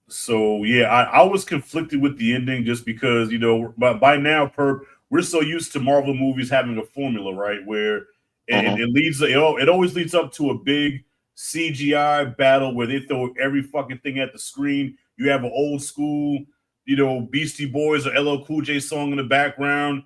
So yeah, I was conflicted with the ending just because by now, Perp, we're so used to Marvel movies having a formula, right? Where Hmm. it always leads up to a big CGI battle where they throw every fucking thing at the screen. You have an old school, Beastie Boys or LL Cool J song in the background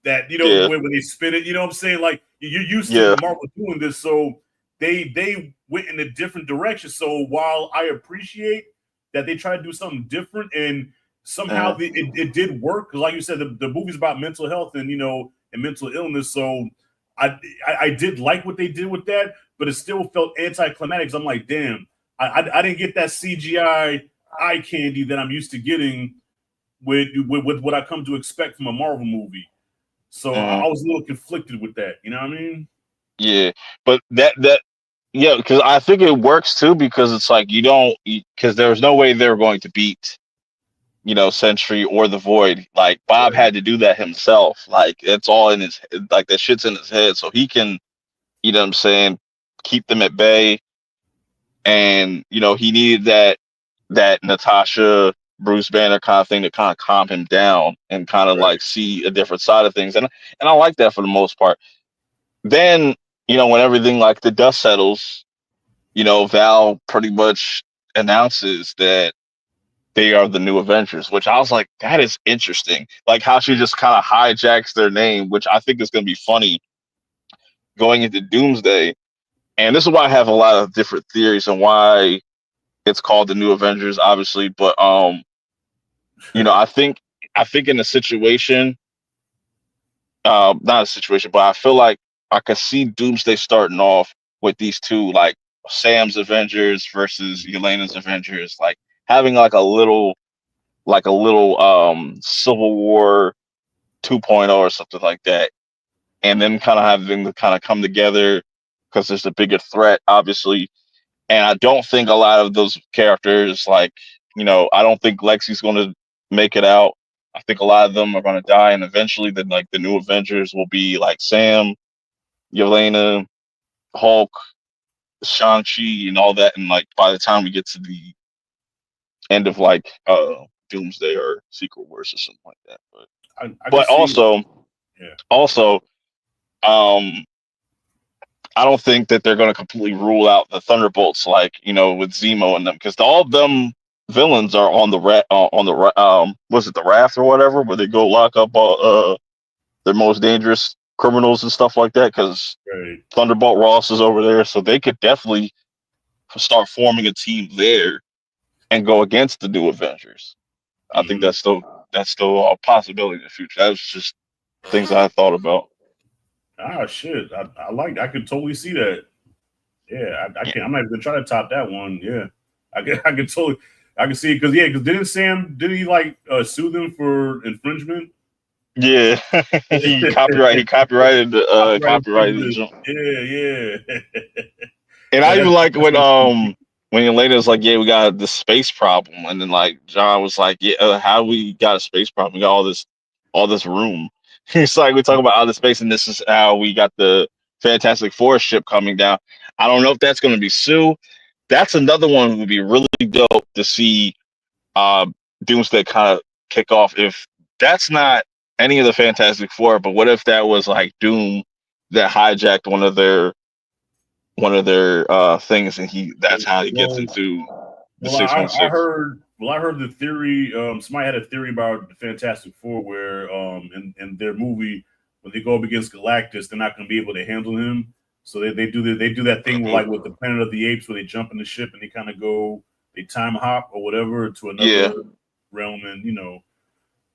that Yeah, when they spin it. You know what I'm saying? Like you're used to yeah, Marvel doing this, so they went in a different direction. So while I appreciate that they tried to do something different and somehow mhm, it did work because like you said the movie's about mental health and and mental illness, so I, I did like what they did with that, but it still felt anticlimactic. I'm like, damn, I didn't get that CGI eye candy that I'm used to getting with what I come to expect from a Marvel movie. So I mhm, was a little conflicted with that. You know what I mean? yeah. But yeah, because I think it works too because it's like you don't because there's no way they're going to beat Sentry or the Void. Like Bob Right. had to do that himself. Like it's all in his like that shit's in his head, so he can what I'm saying, keep them at bay. And he needed that Natasha Bruce Banner kind of thing to kind of calm him down and kind of Right. like see a different side of things. And I like that for the most part. Then when everything like the dust settles, Val pretty much announces that they are the new Avengers, which I was like, that is interesting. Like how she just kind of hijacks their name, which I think is going to be funny going into Doomsday. And this is why I have a lot of different theories on why it's called the new Avengers, obviously. But I think in a situation, not a situation, but I feel like I could see Doomsday starting off with these two, like Sam's Avengers versus Yelena's Avengers, like having like a little Civil War 2.0 or something like that, and then kind of having to kind of come together because there's a bigger threat, obviously. And I don't think a lot of those characters, like I don't think Lexi's going to make it out. I think a lot of them are going to die, and eventually, then like the new Avengers will be like Sam, Yelena, Hulk, Shang-Chi, and all that. And like by the time we get to the end of like Doomsday or Secret Wars or something like that, I can but see. Yeah. also um I don't think that they're going to completely rule out the Thunderbolts, like with Zemo and them, because all of them villains are on the was it the raft or whatever, where they go lock up their most dangerous criminals and stuff like that. Because Right. Thunderbolt Ross is over there, so they could definitely start forming a team there and go against the new Avengers. I think Hmm. that's still a possibility in the future. That was just things I thought about. Ah, shit. I could totally see that. Yeah, I Yeah. can't. I'm not even gonna try to top that one. Yeah, I can totally, I can see it because didn't Sam did he like sue them for infringement? Yeah, he copyrighted the Copyright copyrighted the infringement. jump. Yeah, yeah. And Yeah, I even like that's when Elena's like, yeah, we got the space problem, and then like John was like, yeah, how we got a space problem? We got all this room. He's like, we talk about outer space, and this is how we got the Fantastic Four ship coming down. I don't know if that's going to be Sue. That's another one who would be really dope to see uh, Doomsday kind of kick off. If that's not any of the Fantastic Four, but what if that was like Doom that hijacked one of their things, and that's how he gets well, into the well, six one I six. heard. Well, I heard the theory. Somebody had a theory about the Fantastic Four, where in their movie, when they go up against Galactus, they're not going to be able to handle him. So they do that thing with, like with the Planet of the Apes, where they jump in the ship and they kind of go, they time hop or whatever to Yeah. another realm, and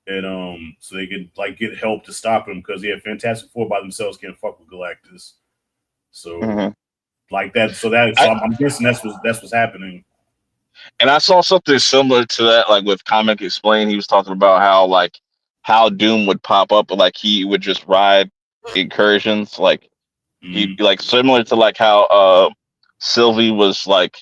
and so they can like get help to stop him because Fantastic Four by themselves can't fuck with Galactus. So Hmm. like that, so I I'm guessing that's what's happening. and I saw something similar to that, like with Comic Explain. He was talking about how Doom would pop up, like he would just ride incursions, like he Mm-hmm. like similar to like how Sylvie was like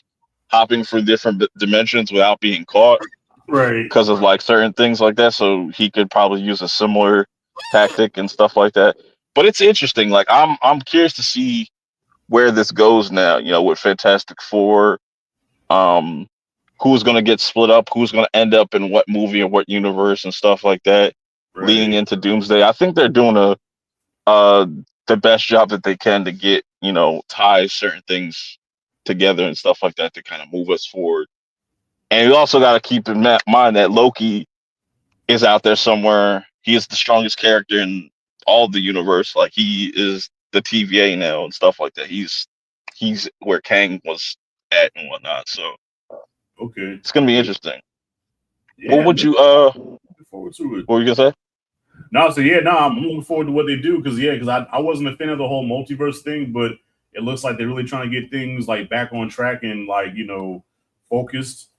hopping through different dimensions without being caught Right. because of like certain things like that. So he could probably use a similar tactic and stuff like that. But it's interesting. Like I'm curious to see where this goes now. With Fantastic Four. Um, who's going to get split up, who's going to end up in what movie or what universe and stuff like that, leading Right. into Doomsday. I think they're doing a uh the best job that they can to get, ties certain things together and stuff like that to kind of move us forward. And you also got to keep in mind that Loki is out there somewhere. He is the strongest character in all the universe. Like he is the TVA now and stuff like that. He's where Kang was at and whatnot. So Okay. it's gonna be Okay. interesting. What Yeah. would you Looking forward to it. what were you gonna say? No, so yeah, no, I'm looking forward to what they do because yeah, because I wasn't a fan of the whole multiverse thing, but it looks like they're really trying to get things like back on track and like focused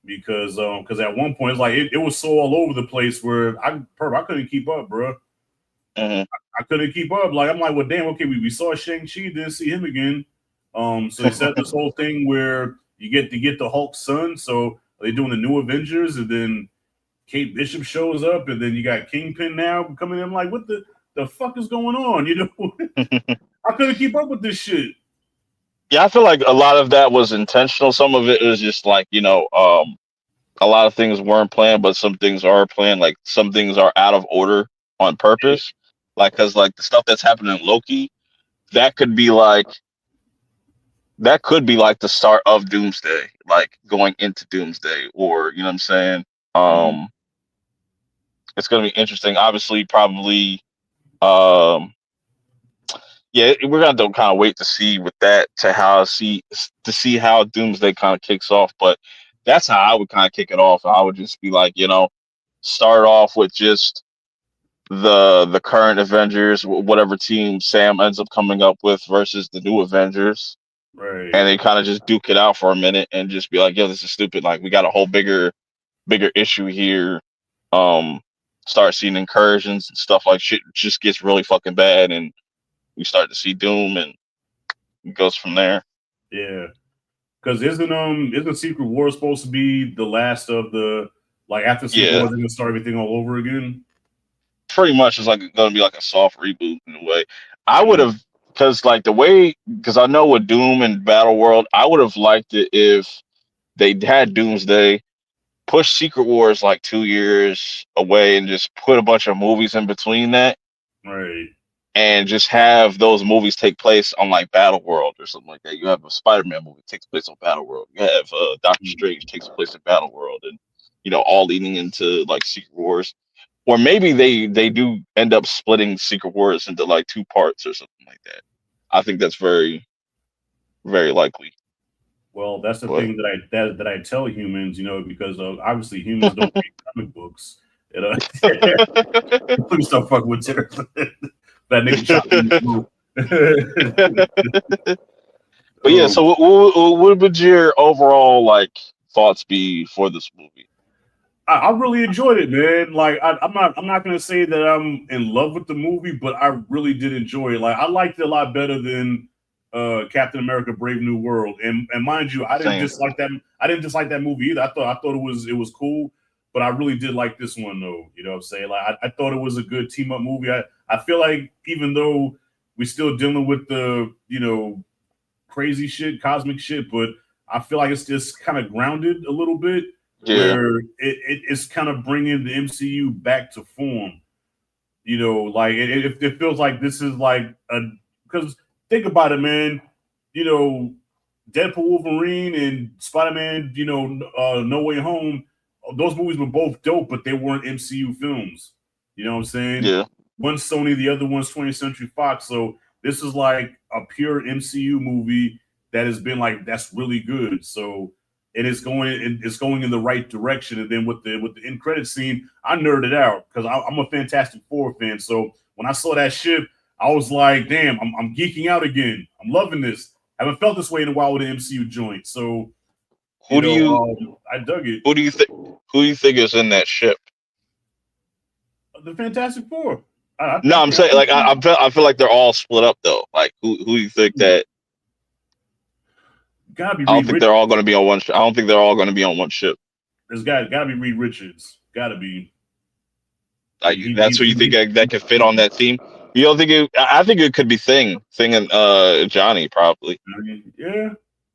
because at one point it's like it was so all over the place where I couldn't keep up, bro. Hmm. I couldn't keep up. Like I'm like, well, damn, okay, we saw Shang-Chi, didn't see him again. So they set up this whole thing where you get to get the Hulk's son. So are they doing the new Avengers, and then Kate Bishop shows up, and then you got Kingpin now coming in. I'm like, what the fuck is going on? I couldn't keep up with this shit. Yeah, I feel like a lot of that was intentional. Some of it was just like, a lot of things weren't planned, but some things are planned. Like some things are out of order on purpose. Like, cause like the stuff that's happening in Loki, that could be like that could be like the start of Doomsday, like going into Doomsday, or you know what I'm saying. Mm, Um, it's gonna be interesting. Obviously, probably. Um, yeah, we're gonna kind of wait to see with that to see how Doomsday kind of kicks off. But that's how I would kind of kick it off. I would just be like, start off with just the current Avengers, whatever team Sam ends up coming up with versus the new Avengers, right. and they kind of just duke it out for a minute and just be like, "Yo, this is stupid. Like, we got a whole bigger issue here." Um, start seeing incursions and stuff like shit just gets really fucking bad, and we start to see Doom, and it goes from there. Yeah. Because isn't Secret War supposed to be the last of the like after Secret Yeah, War they're gonna start everything all over again? pretty much it's like going to be like a soft reboot in a way. I would Mm, have because like the way because I know with Doom and Battle World, I would have liked it if they had Doomsday, push Secret Wars like 2 years away, and just put a bunch of movies in between that, right. and just have those movies take place on like Battle World or something like that. You have a Spider-Man movie that takes place on Battle World. You have Doctor Strange Mm, takes place in Battle World, and all leading into like Secret Wars. Or maybe they do end up splitting Secret Wars into like two parts or something like that. I think that's very very likely. well, that's the But thing that I tell humans, because obviously humans don't read comic books. You know, let me stop fucking with Terrence. That nigga chopped me in the throat. but yeah, so Oh, what would your overall like thoughts be for this movie? I really enjoyed it, man. Like I'm not gonna say that I'm in love with the movie, but I really did enjoy it. Like I liked it a lot better than Captain America: Brave New World. And mind you, I didn't Same. dislike that. I didn't dislike that movie either. I thought it was cool, but I really did like this one though. You know what I'm saying? Like I thought it was a good team up movie. I feel like even though we're still dealing with the crazy shit, cosmic shit, but I feel like it's just kind of grounded a little bit, Yeah, where it's kind of bringing the MCU back to form. Like it feels like this is like a because think about it, man. You know, Deadpool, Wolverine, and Spider Man. No Way Home. Those movies were both dope, but they weren't MCU films. You know what I'm saying? yeah, One's Sony, the other one's 20th Century Fox. So this is like a pure MCU movie that has been like that's really good. So it's going in the right direction. And then with the end credit scene, I nerded out because I'm a Fantastic Four fan. So when I saw that ship, I was like, damn, I'm geeking out again. I'm loving this. I haven't felt this way in a while with the MCU joint. So who do you I dug it. who do you think who do you think is in that ship? The Fantastic Four. I No, I'm think I saying think like I feel like they're all split up though. Like who do you think that? gotta be I don't Reed think they're Richards. all going to be on one. I don't think they're all going to be on one ship. There's gotta be Reed Richards. Gotta be. Like that's who you think He that could fit on that team. You don't think it? I think it could be Thing and Johnny probably. yeah,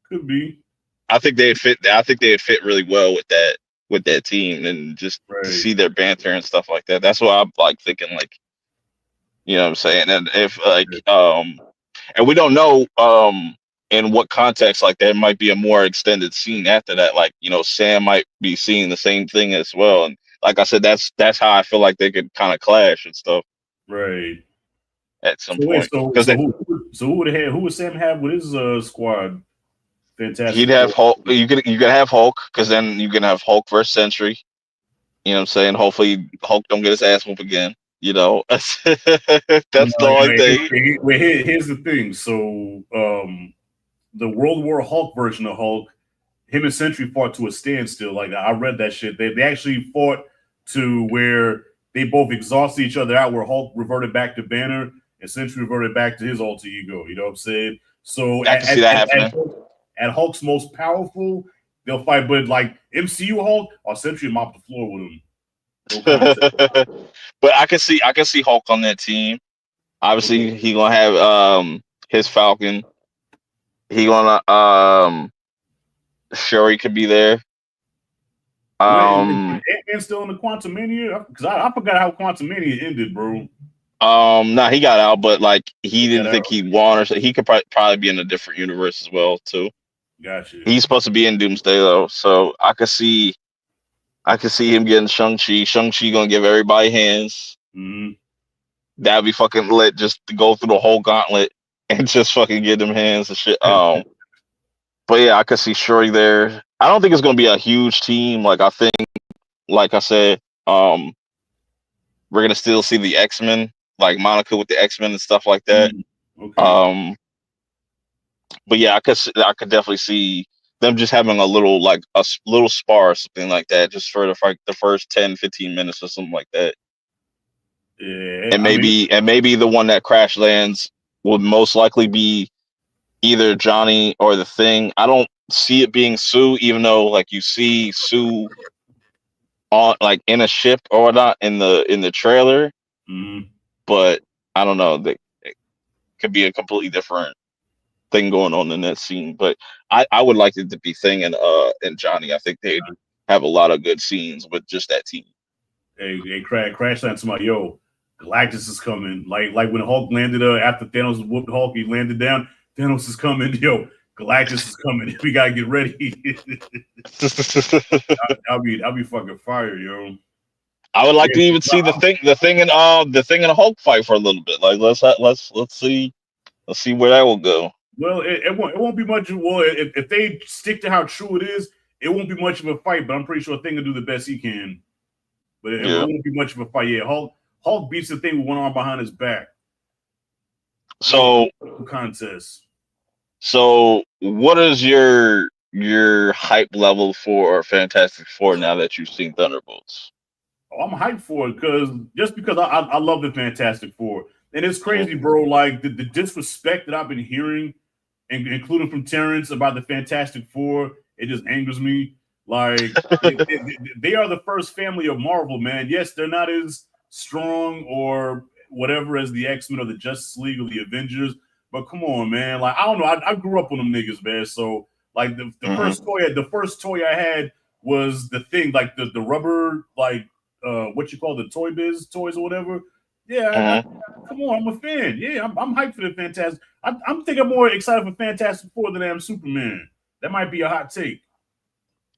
could be. I think they'd fit. I think they'd fit really well with that team, and just to Right, see their banter and stuff like that. That's what I'm like thinking. Like, you know what I'm saying? And if like and we don't know in what context, like there might be a more extended scene after that. Like, Sam might be seeing the same thing as well. And like I said, that's how I feel like they could kind of clash and stuff right. at some So wait, point. so Because so who would have who would Sam have with his squad? he'd Fantastic have Four. Hulk. You could have Hulk, because then you can have Hulk versus Sentry. You know what I'm saying? Hopefully Hulk don't get his ass whooped again. That's No, the only thing. here's the thing. So the World War Hulk version of Hulk, him and Sentry fought to a standstill. Like I read that shit. They actually fought to where they both exhausted each other out. Where Hulk reverted back to Banner and Sentry reverted back to his alter ego. You know what I'm saying? So I can see that happening. at Hulk's most powerful, they'll fight. But like MCU Hulk, or Sentry mop the floor with him. No contest. But I can see Hulk on that team. Okay. Obviously, he gonna have his Falcon. He gonna Shuri could be there. Wait, Um Ant-Man still in the Quantum Mania? Because I forgot how Quantum Mania ended, bro. nah, he got out, but like he He got didn't out. think he won, or so he could probably be in a different universe as well too. Gotcha. He's supposed to be in Doomsday though, so I could see him getting Shang-Chi. Shang-Chi gonna give everybody hands. Mm-hmm. That'd be fucking lit, just to go through the whole gauntlet and just fucking get them hands and shit. But yeah, I could see Shuri there. I don't think it's gonna be a huge team. Like I think, like I said, we're gonna still see the X-Men, like Monica with the X-Men and stuff like that. Okay. Um, but yeah, I could definitely see them just having a little, like little spar or something like that, just for the first 10, 15 minutes or something like that. Yeah, And I mean, maybe the one that crash lands would most likely be either Johnny or the Thing. I don't see it being Sue, even though like you see Sue on like in a ship or whatnot in the trailer, mhm. but I don't know. It could be a completely different thing going on in that scene. But I would like it to be Thing and Johnny. I think they'd have a lot of good scenes with just that team. Hey, crash land to my yo. Galactus is coming. Like when Hulk landed after Thanos whooped Hulk, he landed down. Thanos is coming. Yo, Galactus is coming. We gotta get ready. I'll be fucking fire, yo. I would like Yeah, to even see the thing in a Hulk fight for a little bit. Like let's see where that will go. well, it won't be much. Well, if they stick to how true it is, it won't be much of a fight. But I'm pretty sure Thing will do the best he can. But it Yeah. won't be much of a fight. Yeah, Hulk beats the Thing with one arm behind his back. So No contest. so what is your hype level for Fantastic Four now that you've seen Thunderbolts? Oh, I'm hyped for it because I love the Fantastic Four. And it's Mhm. crazy, bro. Like the disrespect that I've been hearing, including from Terrence about the Fantastic Four, it just angers me. Like they are the first family of Marvel, man. Yes, they're not as strong or whatever as the X Men or the Justice League or the Avengers, but come on, man. Like I don't know. I grew up on them niggas, man. So like Mhm. the first toy I had was the Thing, like the rubber, like what you call the Toy Biz toys or whatever. Yeah, Mhm. come on, I'm a fan. Yeah, I'm hyped for the Fantastic. I'm thinking I'm more excited for Fantastic Four than I am Superman. That might be a hot take.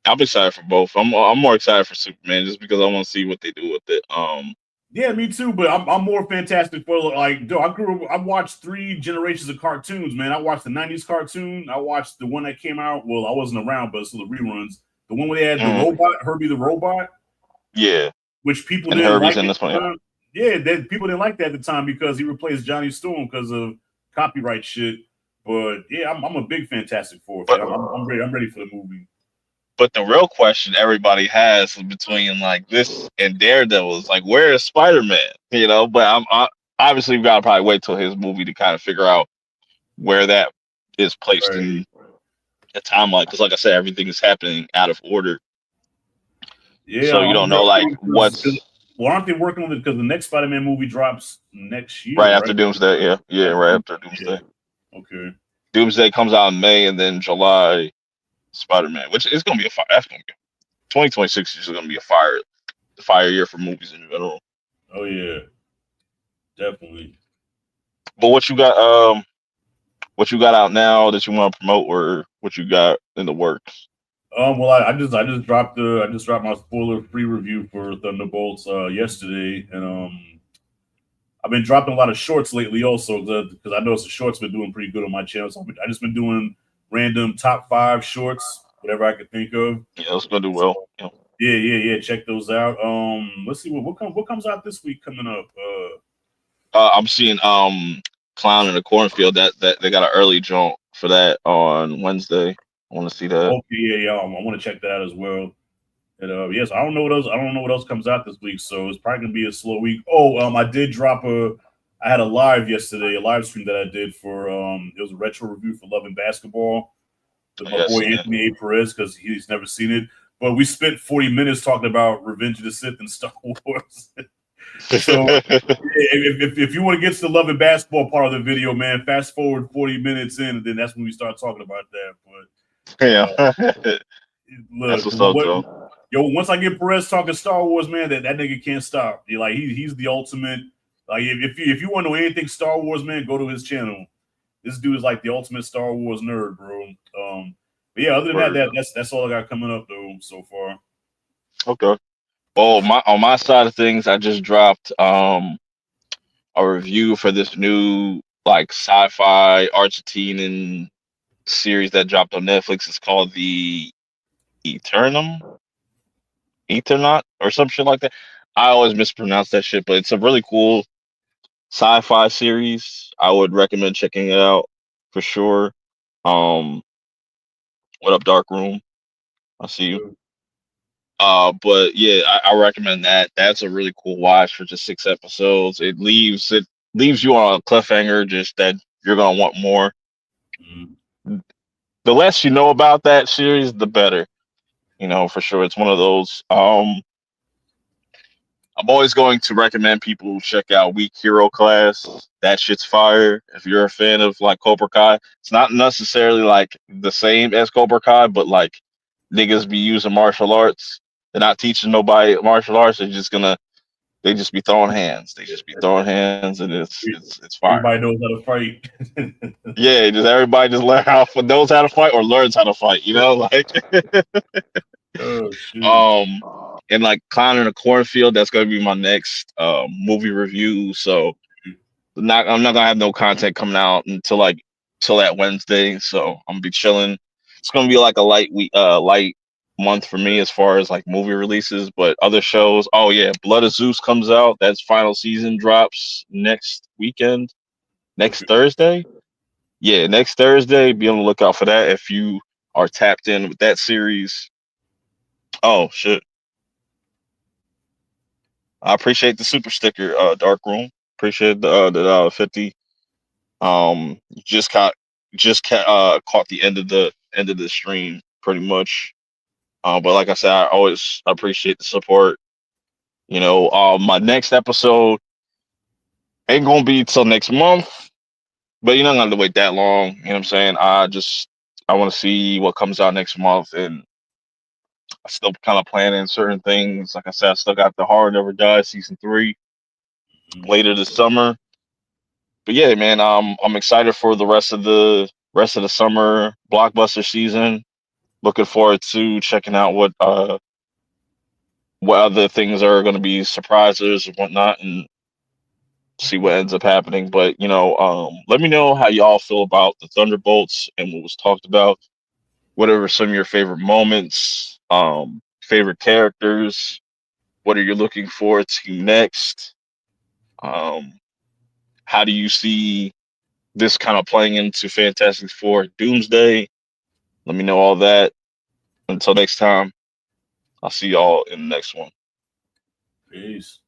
I'm excited for both. I'm more excited for Superman just because I want to see what they do with it. Yeah, me too. But I'm more Fantastic Four. Like, dude, I watched 3 generations of cartoons, man. I watched the '90s cartoon. I watched the one that came out. Well, I wasn't around, but still the reruns. The one where they had the mhm. robot, Herbie the robot, Yeah, which people and didn't Herbie's like in at this one. the Yeah. time. Yeah, people didn't like that at the time because he replaced Johnny Storm because of copyright shit. But yeah, I'm a big Fantastic Four But fan. I'm ready. I'm ready for the movie. but the real question everybody has between like this and Daredevil is like, where is Spider-Man? But obviously we gotta probably wait till his movie to kind of figure out where that is placed Right. in the timeline. Because like I said, everything is happening out of order, Yeah, so you don't know like what's well, aren't they working on it because the next Spider-Man movie drops next year, right after right? Doomsday. Yeah, yeah, After right Doom- after yeah. Doomsday. Okay. Doomsday comes out in May, and then July Spider-Man, which is gonna be a fire. That's gonna be 2026 is gonna be a fire year for movies in general. Oh yeah, definitely. But what you got out now that you want to promote, or what you got in the works? Well, I just dropped my spoiler free review for Thunderbolts yesterday, and I've been dropping a lot of shorts lately, also because I noticed the shorts been doing pretty good on my channel. So I just been doing random top five shorts, whatever I could think of. Yeah, it's gonna do So, well. Yeah. yeah. Check those out. Let's see what comes out this week coming up. I'm seeing Clown in the Cornfield that they got an early jump for that on Wednesday. I want to see that. Okay, yeah. I want to check that out as well. And yes, I don't know what else. I don't know what else comes out this week, so it's probably gonna be a slow week. Oh, I did drop a. I had a live yesterday, a live stream that I did for. It was a retro review for Love and Basketball with my Yeah, I boy seen it. Anthony A. Perez because he's never seen it. But we spent 40 minutes talking about Revenge of the Sith and Star Wars. So if you want to get to the Love and Basketball part of the video, man, fast forward 40 minutes in, and then that's when we start talking about that. But Yeah, that's look, what's up, Joe. yo, once I get Perez talking Star Wars, man, that nigga can't stop. He's the ultimate. Like if you want to know anything Star Wars, man, go to his channel. This dude is like the ultimate Star Wars nerd, bro. But yeah, other than that, Word. that's all I got coming up though so far. Okay. Oh, my on my side of things, I just dropped a review for this new like sci-fi Argentinian series that dropped on Netflix. It's called the Eternum, Eternaut, or some shit like that. I always mispronounce that shit, but it's a really cool sci-fi series. I would recommend checking it out for sure. Um, what up, Dark Room? I see you. But yeah, I recommend that. That's a really cool watch for just 6 episodes. It leaves you on a cliffhanger, just that you're gonna want more. Mm, The less you know about that series, the better. For sure. It's one of those. I'm always going to recommend people check out Weak Hero Class. That shit's fire. If you're a fan of like Cobra Kai, it's not necessarily like the same as Cobra Kai, but like niggas be using martial arts. They're not teaching nobody martial arts. They just be throwing hands. They just be throwing hands, and it's fire. Everybody knows how to fight. Yeah, just everybody just knows how to fight or learns how to fight. Like Oh shoot. um, and like Clown in a Cornfield. That's gonna be my next movie review. So I'm not gonna have no content coming out until like till that Wednesday. So I'm gonna be chilling. It's gonna be like a light month for me as far as like movie releases. But other shows, oh yeah, Blood of Zeus comes out. That's final season drops next weekend, next Okay. Thursday. Yeah, next Thursday. Be on the lookout for that if you are tapped in with that series. Oh shit! I appreciate the super sticker, Dark Room. Appreciate the 50. Just caught the end of the stream pretty much. But like I said, I always appreciate the support. My next episode ain't gonna be till next month, but you're not gonna have to wait that long. You know what I'm saying? I want to see what comes out next month, and I still kind of planning certain things. Like I said, I still got the Horror Never Dies season 3 Mhm. later this summer. But yeah, man, I'm excited for the rest of the summer blockbuster season. Looking forward to checking out what other things are going to be surprises and whatnot, and see what ends up happening. But let me know how y'all feel about the Thunderbolts and what was talked about. Whatever some of your favorite moments, favorite characters. What are you looking forward to next? Um, how do you see this kind of playing into Fantastic Four Doomsday? Let me know all that. Until next time, I'll see y'all in the next one. Peace.